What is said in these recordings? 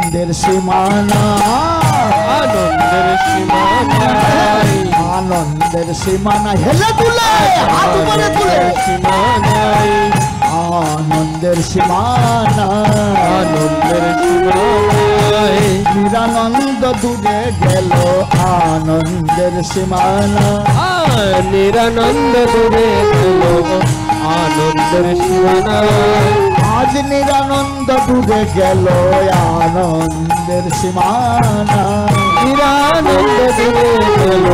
আনন্দের সীমানা আনন্দের সীমানা আনন্দের সীমানা হেলে তুলে হাত উপরে তুলে সীমানায় আনন্দের সীমানা আনন্দের সীমানায় নিরানন্দ দূরে গেল আনন্দের সীমানা নিরানন্দ দূরে গেল আনন্দের সীমানায় আজ নিরানন্দ দূরে গেল আনন্দের সীমানা নিরানন্দ দূরে গেল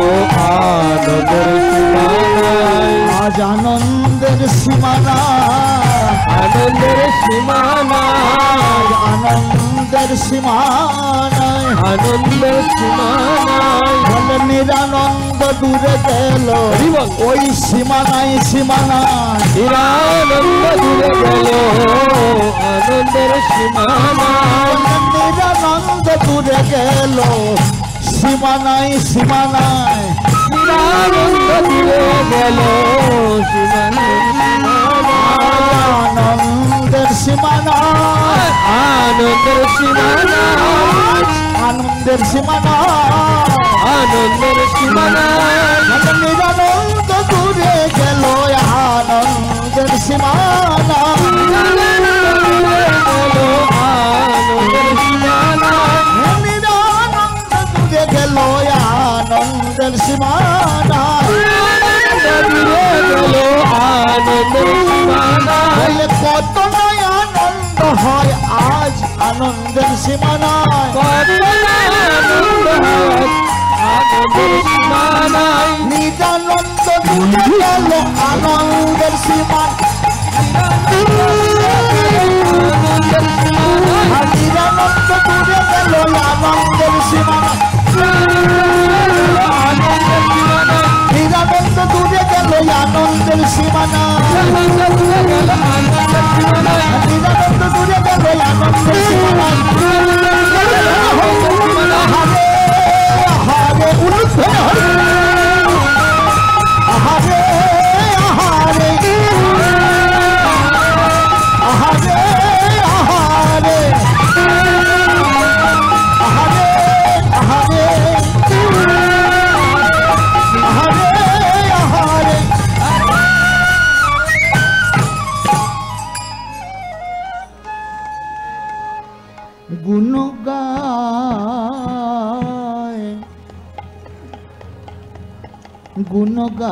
আনন্দের সীমানায় আজ আনন্দের সীমানা আনন্দের সীমানায় আনন্দের সীমানায় আনন্দের সীমানায় বলে নিরানন্দ দূরে গেল ওই সীমানায় সীমানায় নিরানন্দ দূরে গেল আনন্দের সীমানায় নিরানন্দ দূরে গেল সীমানায় সীমানায় নিরানন্দ দূরে গেল আনন্দের সীমানায় আনন্দের সীমানায় আনন্দের সীমানা আনন্দের সীমানায় নিরানন্দ দূরে গেল আনন্দের সীমানা আনন্দের সীমানায় নিরানন্দ দূরে গেল আনন্দের সীমানা দূরে গেল আনন্দের সীমানায় কত নয় আনন্দ হয় আজ আনন্দের সীমানায় আনন্দের সীমানায় নিরানন্দ দূরে গেল আনন্দের সীমানা নিরানন্দ দূরে গেল আনন্দের সীমানা নিরানন্দ দূরে গেল আনন্দের সীমানা নিরানন্দ দূরে গেল আনন্দের সীমানা হরে হরে উলুফে হরে হরে হরে হরে হরে গুণ গায় গুণ গায়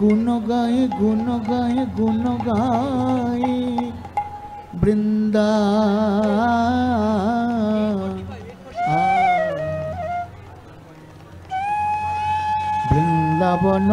গুণ গায় গুণ গায় গুণ গায় বৃন্দা বৃন্দাবন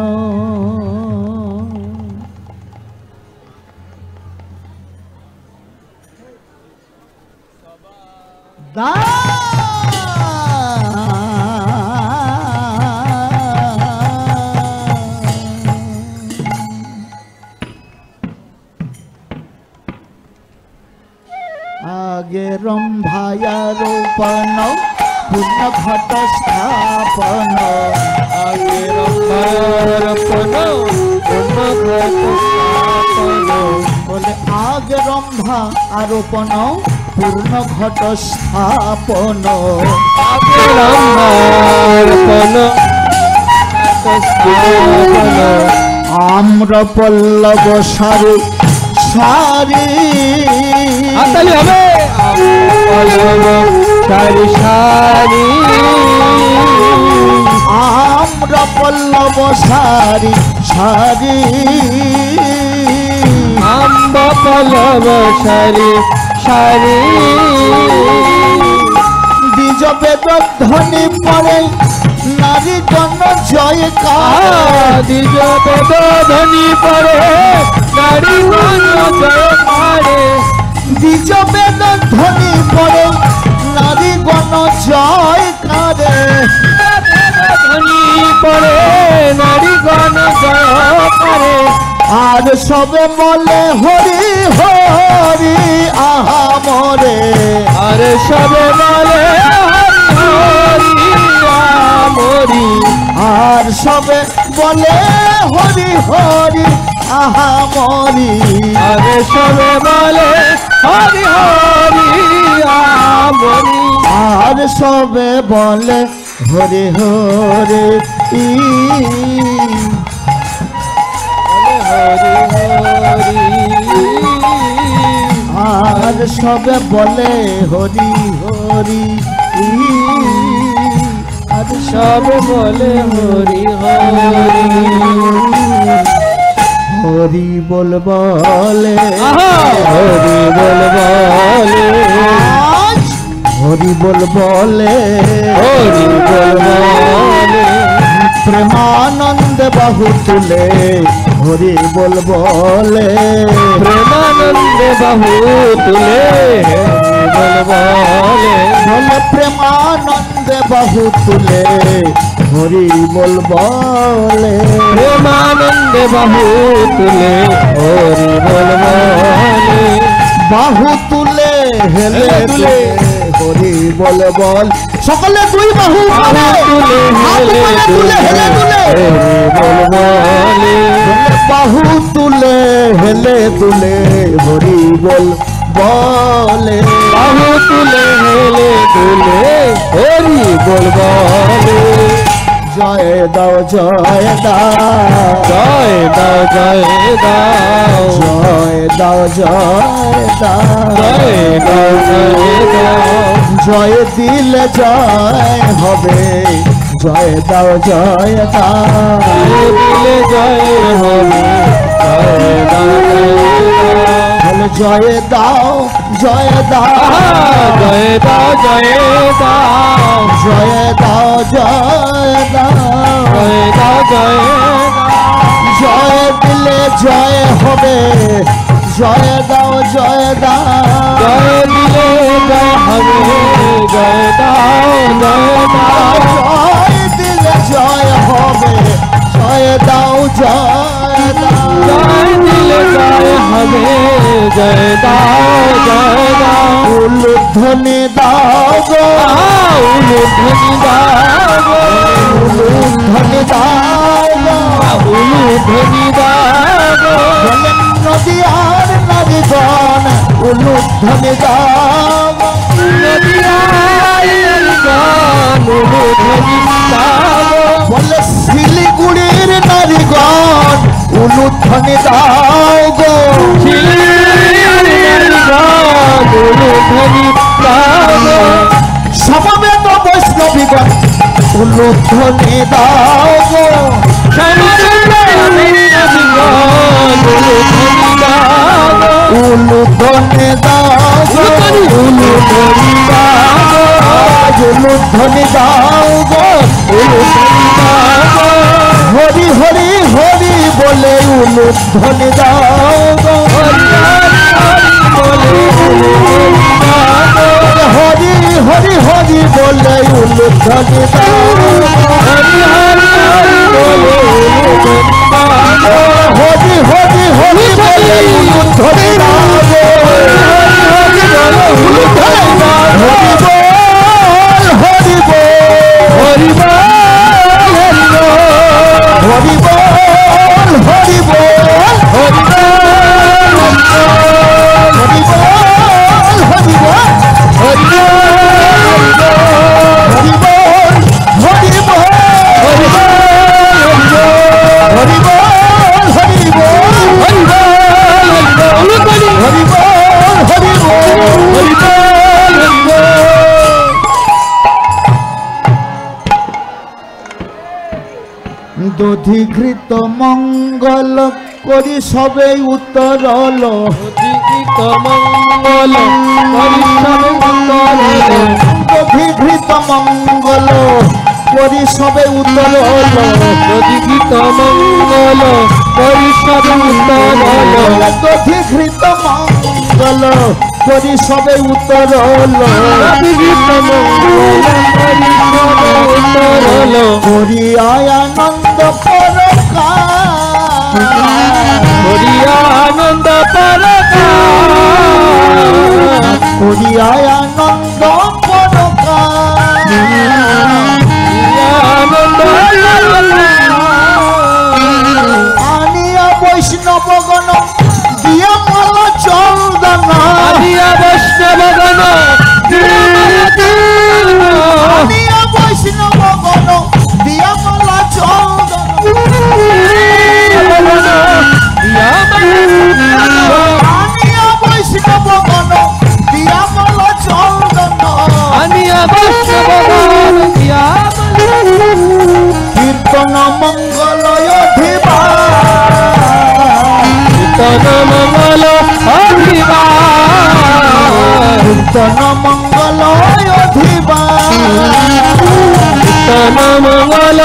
আগে রম্ভায়া রোপণ পুণ্য ঘট স্থাপন আগে রম্ভারপন পুণ্য ঘট স্থাপন বলে আগে রম্ভা আরোপণ পূর্ণ ঘট স্থাপন আগে রম্ভারপন স্থাপন আম্র পল্লব সারি সারি আতালি হবে সারি সারি আম্র পল্লব সারি সারি আম্ব পল্লব সারি সারি দ্বিজ বেদ ধ্বনি পরে নারী জন জয়কার দ্বিজ বেদ ধ্বনি পরে নারী জন জয়কারে দ্বিজ বেদ ধ্বনি পরে নারী গণ জয়কারে ধ্বনি পরে নারী গণ জয়কারে আর সবে বলে হরি হরি আহা মরে আর সবে বলে হরি মরি আর সবে বলে হরি হরি আহা মরি আরে আরে সবে বলে হরি হরি আমরি আর সবে বলে হরে হরে হরি হরি আর সবে বলে হরি হরি আর সব বলে হরি হরি হরি বল বলে হরি বল বলে হরি বল বলে হরি বল বলে প্রেমানন্দ বাহু তুলে হরি বল বলে প্রেমানন্দে বাহু তুলে হরি বল বলে বলে প্রেমানন্দ বাহু তুলে হরি বল বলে প্রেমানন্দে বাহু তুলে হরি বল বলে বাহু তুলে হেলে তুলে হরি বল বল সকলে দুই বাহু তুলে হাত উপরে তুলে হেলে তুলে হরি বল বলে বাহু তুলে হেলে তুলে হরি বল বলে বাহু তুলে হেলে তুলে হরি বল বলে জয় দাও জয় দাও জয় দাও জয় দাও জয় দাও জয় দাও জয় দাও জয় দাও জয় দিলে জয় হবে জয় দাও জয় দাও দিলে জয় হবে জয় দাও জয় দাও জয় দাও জয় দাও জয় দাও জয় দাও জয় দাও জয় দাও জয় জয় দিলে জয় হবে জয় দাও জয় দাও জয় দিলে জয় হবে জয় দাও জয় দাও জয় দিলে জয় হবে জয় দাও জয় দাও জয় দিলে জয় হবে জয় দাও জয় দাও উলুধ্বনি দাও গো উলুধ্বনি দাও গো উলুধ্বনি দাও গো উলুধ্বনি দাও গো বলেন নদী আর নারীগণ উলুধ্বনি দাও গো উলুধ্বনি দাও গো বলে শিলিগুড়ির নারীগণ উলুধ্বনি দাও গো সমবেত বৈষ্ণবীগণ উলুধ্বনি দাও গো উলুধ্বনি দাও গো উলুধ্বনি দাও গো উলুধ্বনি দাও গো উলুধ্বনি দাও গো হরি হরি হরি বলে উলুধ্বনি দাও গো হরি হরি হরি বলে উলুধ্বনি দাও হরি হরি হরি বলে উলুধ্বনি দাও হরি বল হরি দধিঘৃত মঙ্গল করি সবে উত্তরল মঙ্গল দধিঘৃত মঙ্গল করি সবে উত্তরল দধিঘৃত মঙ্গল করি সবে উত্তরল দধিঘৃত মঙ্গল করি সবে উত্তরল দধিঘৃত মঙ্গল করি সবে উত্তরল করি আনন্দ পরকা করি আনন্দ পরকা করি আনন্দ পরকা আনন্দ আনিয়া বৈষ্ণবগণ দিয়া মালা কীর্তন মঙ্গল অধিবা কীর্তন মঙ্গল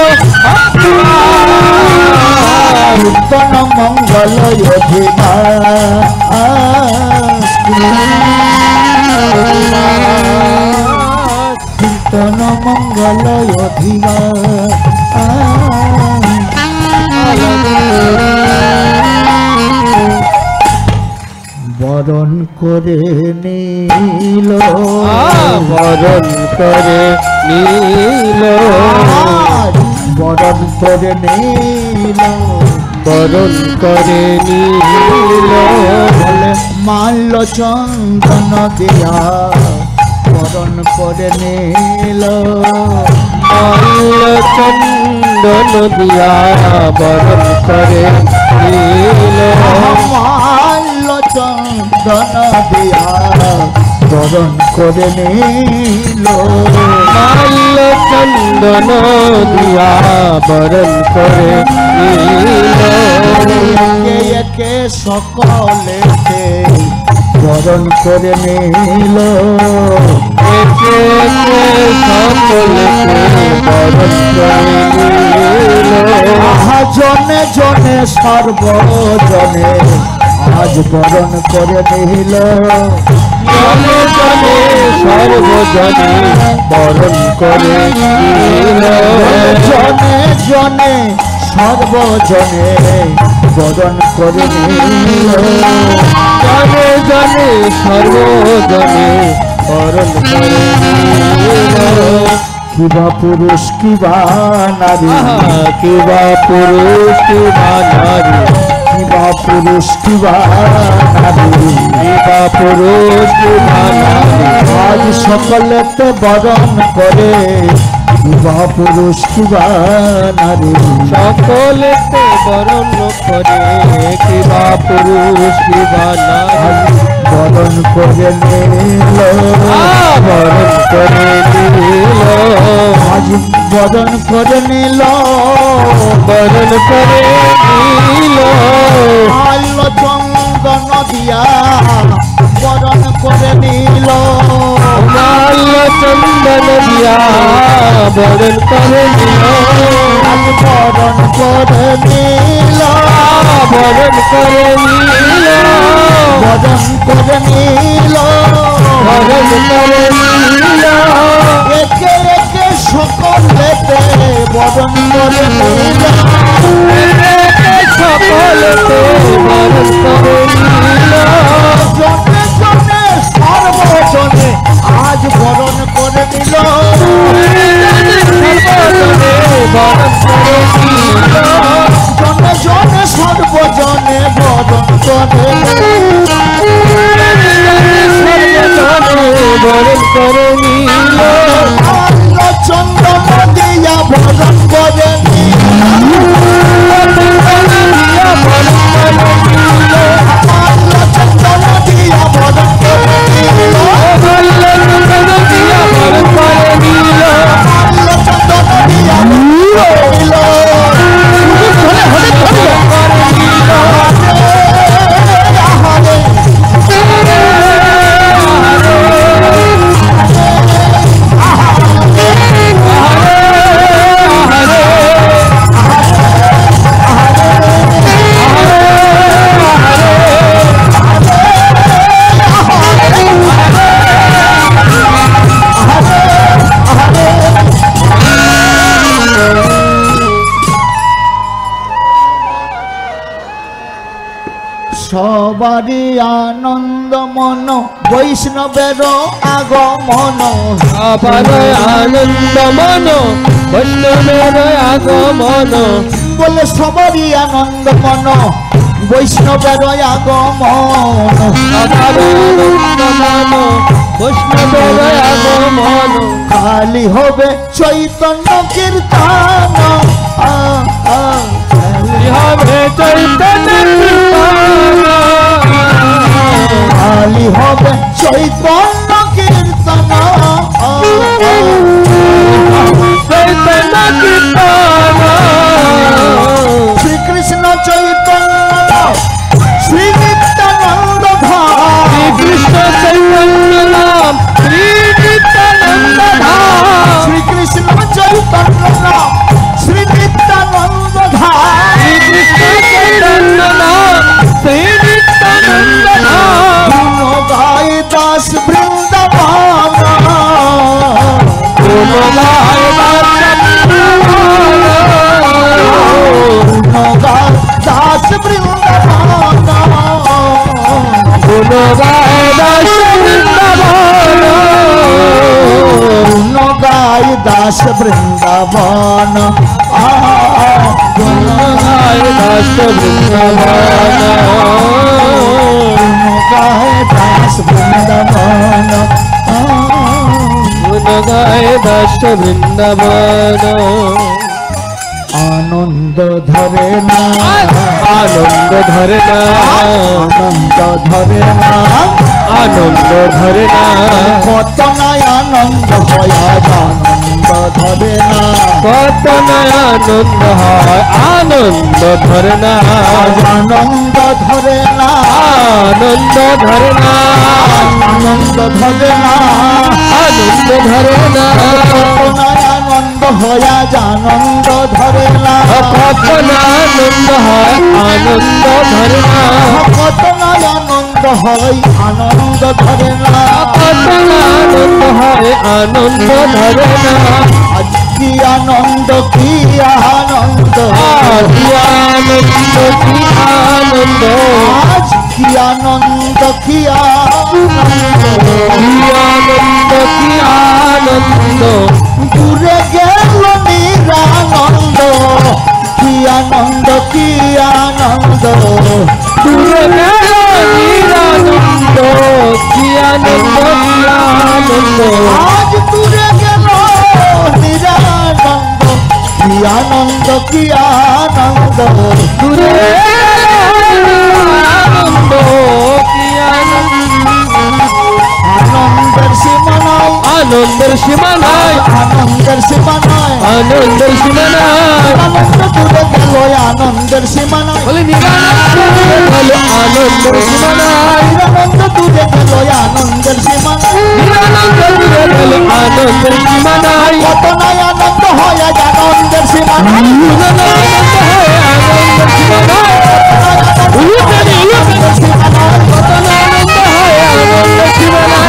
কীর্তন মঙ্গল অধিবা কীর্তন মঙ্গল অধিবা বরণ করে নীল বরণ করে নীল বরণ করে নীল বরণ করে নীল বলে মাল্য চন্দন দিয়া বরণ করে নীল মাল্য চন্দন দিয়া বরণ করে নীল মাল্য চন্দন দিয়া বরণ করে নীল মাল্য চন্দন দিয়া বরণ করে নীল একে একে সকলেতে বরণ করে নীল একে একে সকলকে বরণ করে নীল জনে জনে সর্বজনে আজ বরণ করে নীল জনে জনে সর্বজনে বরণ করে নীল জনে জনে সর্বজনে বরণ করে নীল জনে জনে সর্বজনে বরণ করে নীল কিবা পুরুষ কিবা নারী কিবা পুরুষ কিবা নারী কিবা পুরুষ কিবা নারী কিবা পুরুষ কিবা নারী আজ সকলেতে বরণ করে কিবা পুরুষ কিবা নারী সকলেতে বরণ করে কিবা পুরুষ কিবা নারী বরণ করে নীল বরণ করে নীল আজ বরণ করে নীল বরণ করে নীল মাল্য চন্দন দিয়া বরণ করে নীল মাল্য চন্দন দিয়া বরণ করে নীল আজ বরণ করে নীল বরণ করে নীল বরণ করে নীল বরণ করে নীল একে একে সকলেতে বরণ করে নীল সকলতে বরণ করে নীল জনে জনে সর্বজনে আজ বরণ করে নীল সর্বজনে বরণ করে নীল জনে জনে সর্বজনে বরণ করে সর্বজনে বরণ করে নীল মাল্য চন্দন দিয়া বরণ করে নীল মাল্য চন্দন দিয়া বরণ করে নীল মাল্য চন্দন দিয়া বরণ করে নীল সবারই আনন্দ মন বৈষ্ণবের আগমন আবার আনন্দ মন বৈষ্ণবের আগমন বলে সবারই আনন্দ মন বৈষ্ণবের আগমন আবার আনন্দ মন বৈষ্ণবের আগমন খালি হবে চৈতন্য কীর্তন হবে চৈতন্য কীর্তন খালি হবে চৈতন্য কীর্তন চৈতন্য কীর্তন শ্রীকৃষ্ণ চৈতন্য শ্রী নিত্যানন্দ ধাম কৃষ্ণ চৈতন্য নাম দাস বৃন্দাবন গুণ গায় দাস বৃন্দাবন গুণ গায় দাস বৃন্দাবন গুণ গায় দাস বৃন্দাবন গুণ গায় দাস বৃন্দাবন গুণ গায় দাস বৃন্দাবন আনন্দ ধরে না আনন্দ ধরে না আনন্দ ধরে না আনন্দ ধরে না কত নাই আনন্দ হয় আনন্দ ধরে না কত না আনন্দ হয় আনন্দ ধরে না আনন্দ ধরে না আনন্দ ধরে না আনন্দ ধরে না আনন্দ ধরে না কত নাই আনন্দ হয় আনন্দ ধরে না কত না আনন্দ হয় আনন্দ ধরে না কত নাই আনন্দ হয় আনন্দ ধরে না কত না আনন্দ হয় আনন্দ ধরে না আজ কি আনন্দ কি আনন্দ কি আনন্দ কি আনন্দ আজ কি আনন্দ কি আনন্দ কি আনন্দ কি আনন্দ দূরে গেল নিরানন্দ কি আনন্দ কি আনন্দ দূরে গেল নিরানন্দ কি আনন্দ কি আনন্দ আজ দূরে গেল নিরানন্দ কি আনন্দ কি আনন্দ দূরে আনন্দ কি আনন্দ আনন্দের সীমা নাই আনন্দের সীমা নাই আনন্দের সীমা নাই আনন্দের সীমা নাই আনন্দ দূরে গেল আনন্দের সীমা নাই বলে নিরানন্দ আনন্দের সীমা নাই আনন্দ দূরে গেল আনন্দের সীমা নাই নিরানন্দ দূরে গেল আনন্দের সীমা নাই কত নাই আনন্দ হয় আনন্দের সীমা নাই আনন্দ হয় আনন্দের সীমা নাই উলুকানি উলুকানি সীমা নাই কত না আনন্দ হয় আনন্দের সীমা নাই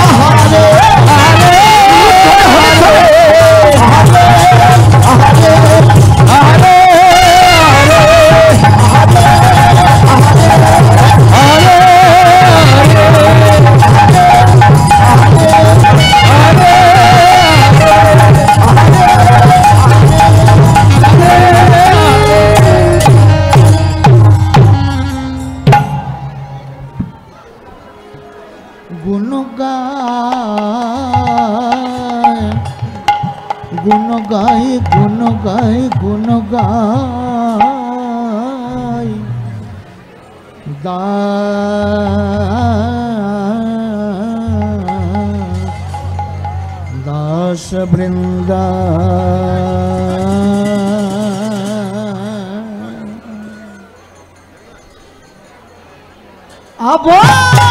আহারে আরে আহারে গুণ গাই গুণ গাই গুণ গাই দাস বৃন্দা আবার